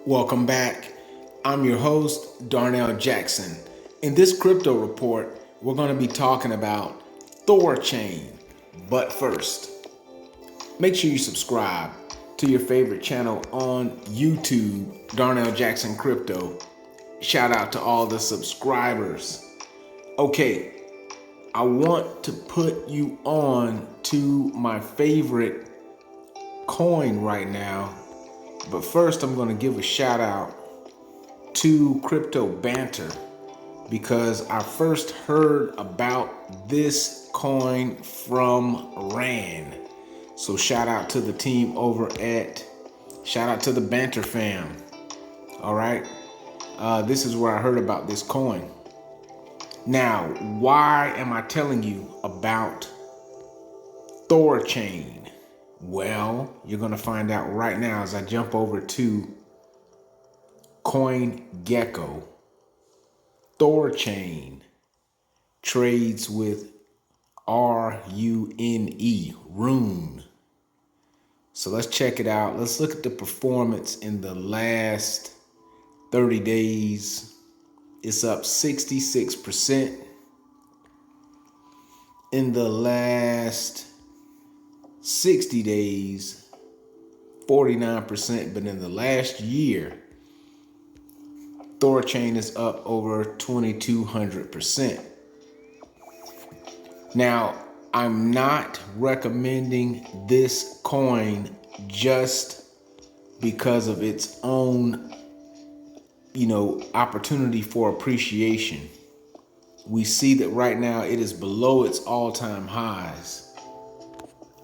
Welcome back. I'm your host, Darnell Jackson. In this crypto report, we're going to be talking about THORChain. But first, make sure you subscribe to your favorite channel on YouTube, Darnell Jackson Crypto. Shout out to all the subscribers. Okay, I want to put you on to my favorite coin right now. But first, I'm going to give a shout out to Crypto Banter because I first heard about this coin from Ran. So shout out to the team shout out to the Banter fam. All right. This is where I heard about this coin. Now, why am I telling you about THORChain? Well, you're going to find out right now as I jump over to CoinGecko. THORChain trades with Rune. So let's check it out. Let's look at the performance in the last 30 days. It's up 66%. In the last 60 days, 49%. But in the last year, THORChain is up over 2,200%. Now, I'm not recommending this coin just because of its own, opportunity for appreciation. We see that right now it is below its all-time highs.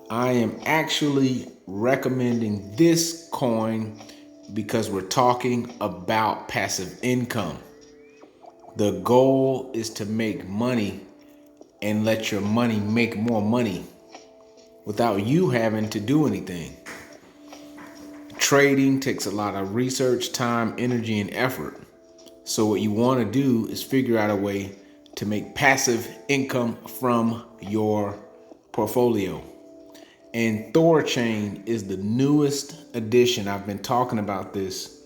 I am actually recommending this coin because we're talking about passive income. The goal is to make money and let your money make more money without you having to do anything. Trading takes a lot of research, time, energy, and effort. So what you want to do is figure out a way to make passive income from your portfolio. And THORChain is the newest addition. I've been talking about this,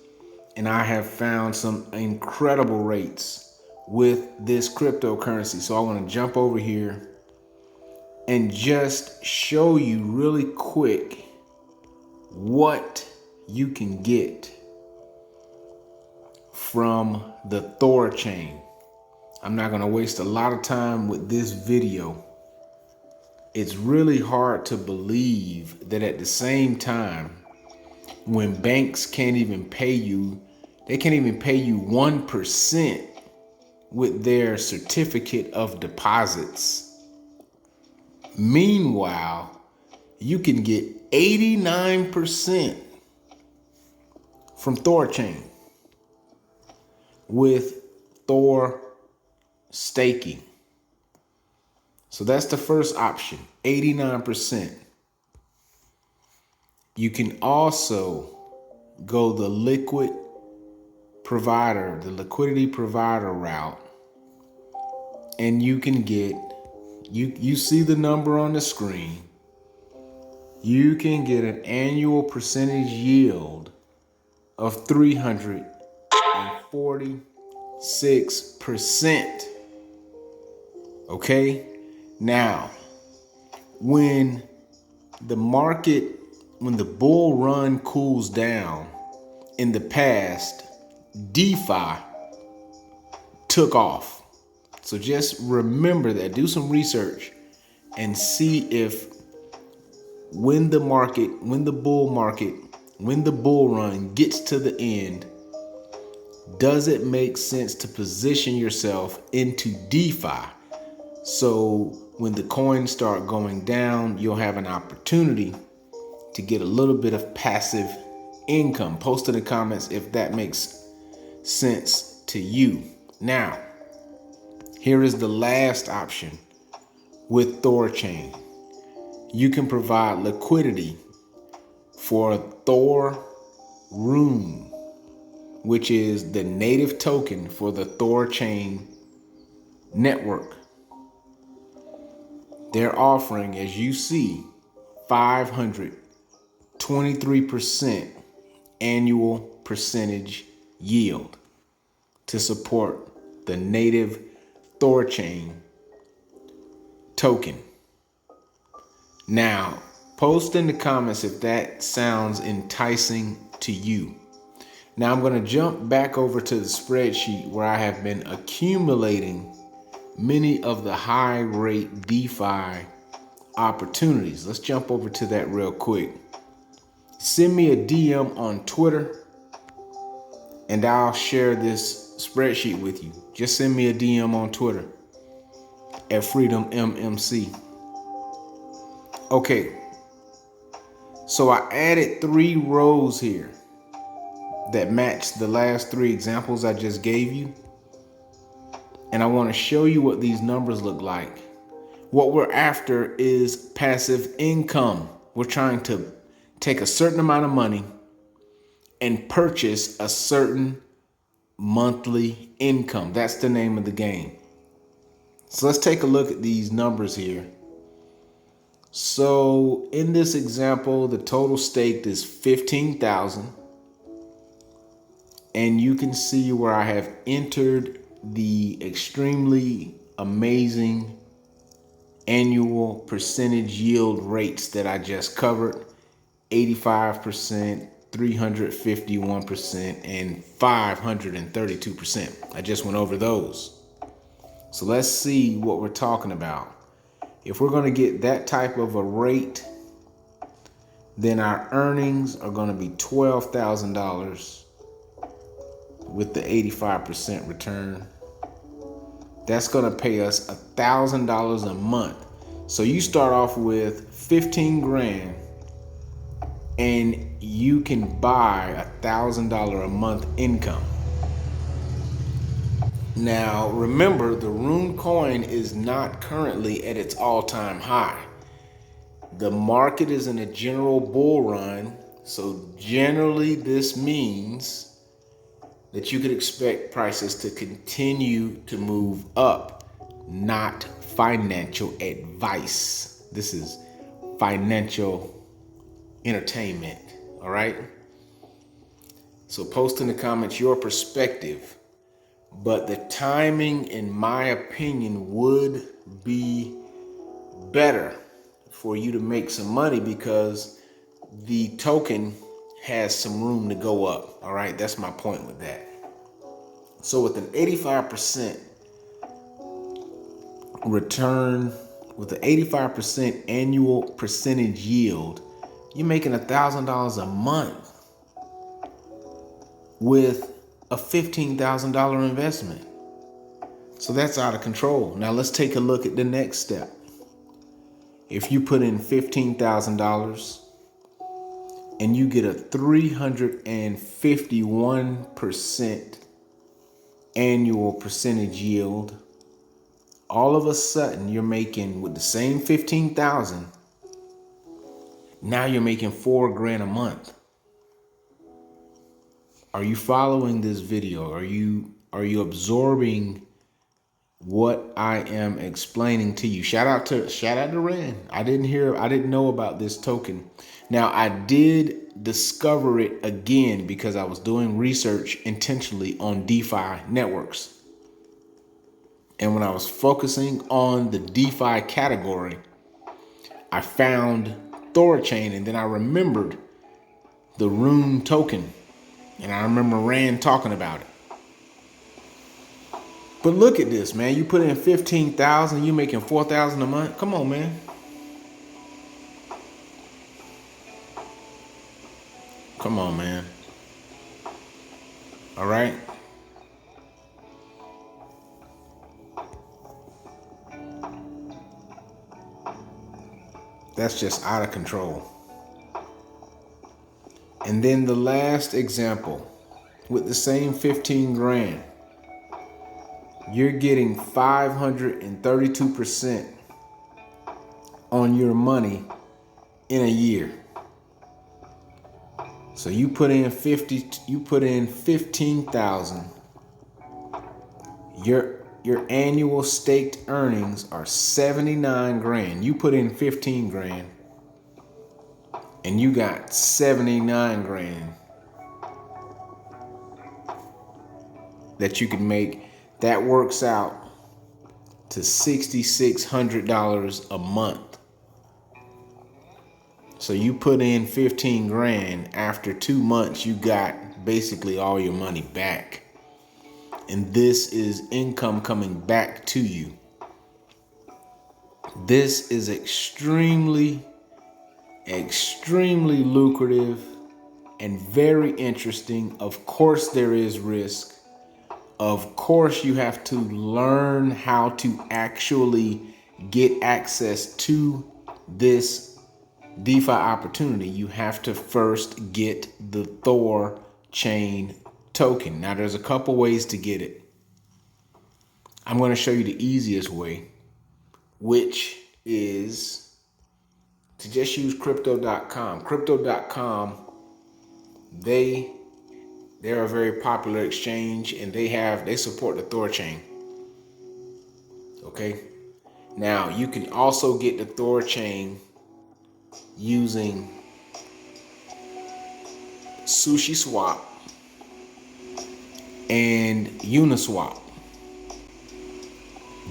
and I have found some incredible rates with this cryptocurrency. So I want to jump over here and just show you really quick what you can get from the THORChain. I'm not going to waste a lot of time with this video. It's really hard to believe that at the same time, when banks can't even pay you, they can't even pay you 1% with their certificate of deposits. Meanwhile, you can get 89% from THORChain with Thor staking. So that's the first option, 89%. You can also go the liquidity provider route, and you can get, you see the number on the screen, you can get an annual percentage yield of 346%. Okay? Now, when the bull run cools down, in the past, DeFi took off. So just remember that, do some research and see if when the bull run gets to the end, does it make sense to position yourself into DeFi? So when the coins start going down, you'll have an opportunity to get a little bit of passive income. Post in the comments if that makes sense to you. Now, here is the last option with THORChain. You can provide liquidity for Thor Rune, which is the native token for the THORChain network. They're offering, as you see, 523% annual percentage yield to support the native THORChain token. Now, post in the comments if that sounds enticing to you. Now I'm going to jump back over to the spreadsheet where I have been accumulating many of the high rate DeFi opportunities. Let's jump over to that real quick. Send me a DM on Twitter and I'll share this spreadsheet with you. Just send me a DM on Twitter at FreedomMMC. Okay, so I added 3 rows here that match the last 3 examples I just gave you. And I want to show you what these numbers look like. What we're after is passive income. We're trying to take a certain amount of money and purchase a certain monthly income. That's the name of the game. So let's take a look at these numbers here. So in this example, the total staked is 15,000. And you can see where I have entered the extremely amazing annual percentage yield rates that I just covered: 85%, 351%, and 532%. I just went over those. So let's see what we're talking about. If we're going to get that type of a rate, then our earnings are going to be $12,000 with the 85% return. That's going to pay us $1,000 a month. So you start off with 15 grand and you can buy $1,000 a month income. Now, remember, the Rune coin is not currently at its all-time high. The market is in a general bull run, so generally this means that you could expect prices to continue to move up, not financial advice. This is financial entertainment, all right? So post in the comments your perspective. But the timing, in my opinion, would be better for you to make some money because the token has some room to go up. All right, that's my point with that. So with an 85% return, with an 85% annual percentage yield, you're making $1,000 a month with a $15,000 investment. So that's out of control. Now let's take a look at the next step. If you put in $15,000 and you get a 351% annual percentage yield, all of a sudden you're making, with the same 15,000, now you're making $4 grand a month. Are you following this video? Are you absorbing what I am explaining to you? Shout out to Ren. I didn't know about this token. Now I did discover it again because I was doing research intentionally on DeFi networks. And when I was focusing on the DeFi category, I found THORChain, and then I remembered the Rune token. And I remember Rand talking about it. But look at this, man. You put in 15,000, you making 4,000 a month. Come on, man. Come on, man. All right. That's just out of control. And then the last example, with the same 15 grand, you're getting 532% on your money in a year. So you put in 15,000. Your annual staked earnings are 79 grand. You put in 15 grand and you got 79 grand that you can make. That works out to $6,600 a month. So you put in 15 grand, after 2 months, you got basically all your money back. And this is income coming back to you. This is extremely lucrative and very interesting. Of course, there is risk. Of course, you have to learn how to actually get access to this DeFi opportunity. You have to first get the THORChain token. Now, there's a couple ways to get it. I'm going to show you the easiest way, which is to just use crypto.com. Crypto.com, they're a very popular exchange, and they support the THORChain. Okay. Now you can also get the THORChain using SushiSwap and Uniswap.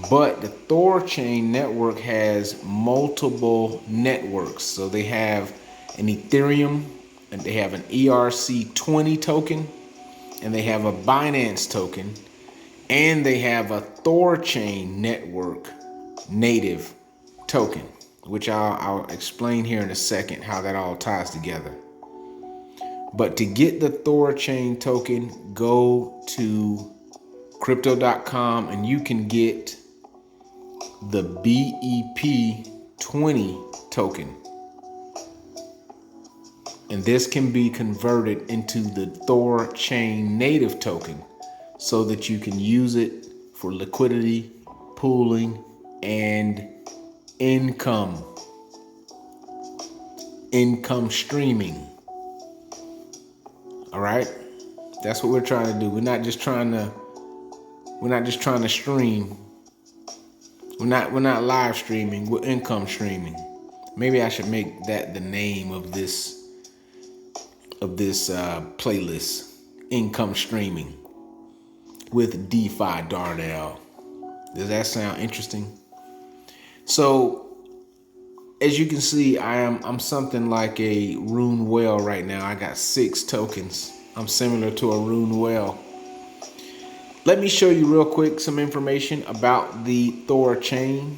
But the THORChain network has multiple networks. So they have an Ethereum, and they have an ERC20 token, and they have a Binance token, and they have a THORChain network native token, which I'll explain here in a second how that all ties together. But to get the THORChain token, go to crypto.com and you can get the BEP20 token. And this can be converted into the THORChain native token so that you can use it for liquidity, pooling, and income streaming. All right, that's what we're trying to do. We're not just trying to stream. We're not live streaming. We're income streaming. Maybe I should make that the name of this playlist: income streaming with DeFi Darnell. Does that sound interesting? So, as you can see, I'm something like a Rune whale right now. I got 6 tokens. I'm similar to a Rune whale. Let me show you real quick some information about the THORChain.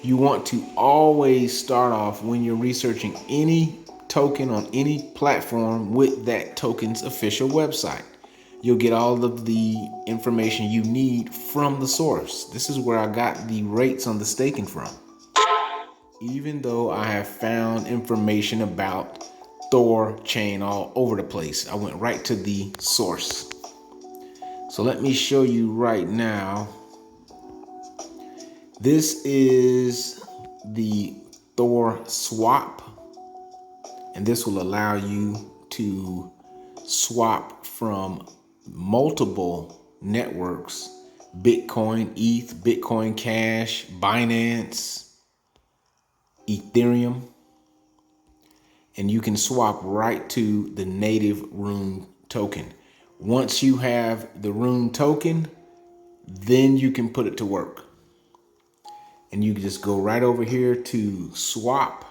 You want to always start off when you're researching any token on any platform with that token's official website. You'll get all of the information you need from the source. This is where I got the rates on the staking from. Even though I have found information about THORChain all over the place, I went right to the source. So let me show you right now. This is the THORSwap, and this will allow you to swap from multiple networks: Bitcoin, ETH, Bitcoin Cash, Binance, Ethereum, and you can swap right to the native Rune token. Once you have the Rune token, then you can put it to work. And you can just go right over here to swap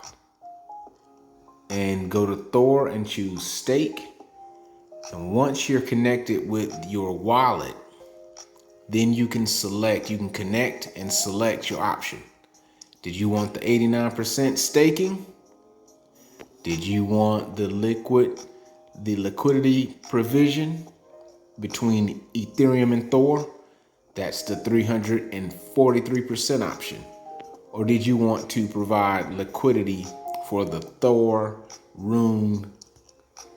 and go to Thor and choose stake. And once you're connected with your wallet, then you can connect and select your option. Did you want the 89% staking? Did you want the liquidity provision between Ethereum and Thor? That's the 343% option. Or did you want to provide liquidity for the Thor Rune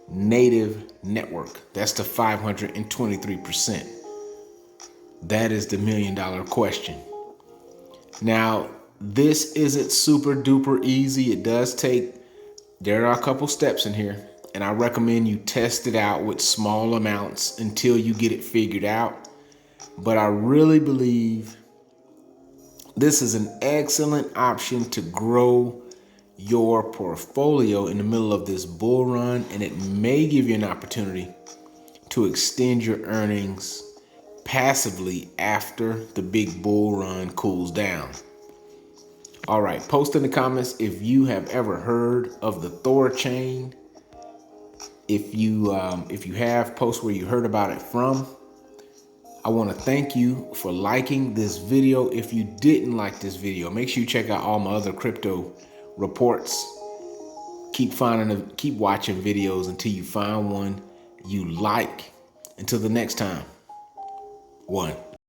native network? That's the 523%. That is the $1 million question. Now, this isn't super duper easy. There are a couple steps in here, and I recommend you test it out with small amounts until you get it figured out. But I really believe this is an excellent option to grow your portfolio in the middle of this bull run, and it may give you an opportunity to extend your earnings passively after the big bull run cools down. All right, post in the comments if you have ever heard of the THORChain. If you have, post where you heard about it from. I want to thank you for liking this video. If you didn't like this video, make sure you check out all my other crypto reports. Keep watching videos until you find one you like. Until the next time, one.